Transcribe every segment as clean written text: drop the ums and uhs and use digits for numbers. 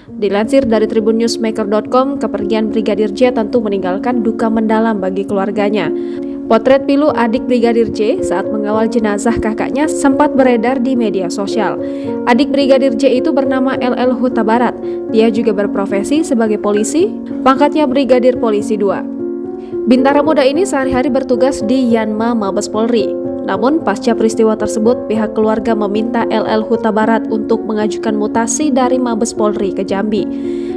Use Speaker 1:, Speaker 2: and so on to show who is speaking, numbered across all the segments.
Speaker 1: Dilansir dari tribunnewsmaker.com, kepergian Brigadir J tentu meninggalkan duka mendalam bagi keluarganya. Potret pilu adik Brigadir J saat mengawal jenazah kakaknya sempat beredar di media sosial. Adik Brigadir J itu bernama LL Huta Barat. Dia juga berprofesi sebagai polisi, pangkatnya Brigadir Polisi 2. Bintara muda ini sehari-hari bertugas di Yanma Mabes Polri. Namun, pasca peristiwa tersebut, pihak keluarga meminta LL Huta Barat untuk mengajukan mutasi dari Mabes Polri ke Jambi.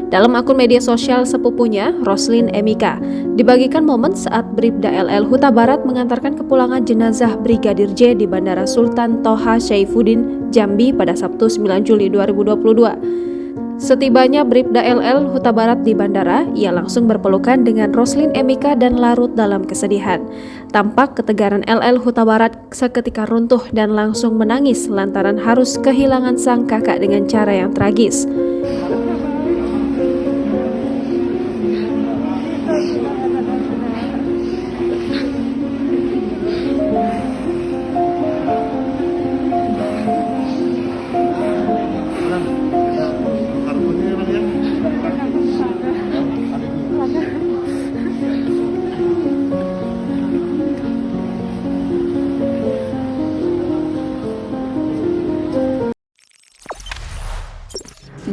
Speaker 1: Dalam akun media sosial sepupunya, Roslin Emika, dibagikan momen saat Bribda LL Huta Barat mengantarkan kepulangan jenazah Brigadir J di Bandara Sultan Toha Syaifuddin, Jambi pada Sabtu 9 Juli 2022. Setibanya Bribda LL Huta Barat di bandara, ia langsung berpelukan dengan Roslin Emika dan larut dalam kesedihan. Tampak ketegaran LL Huta Barat seketika runtuh dan langsung menangis lantaran harus kehilangan sang kakak dengan cara yang tragis.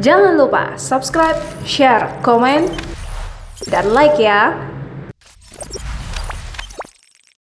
Speaker 1: Jangan lupa subscribe, share, komen, dan like ya!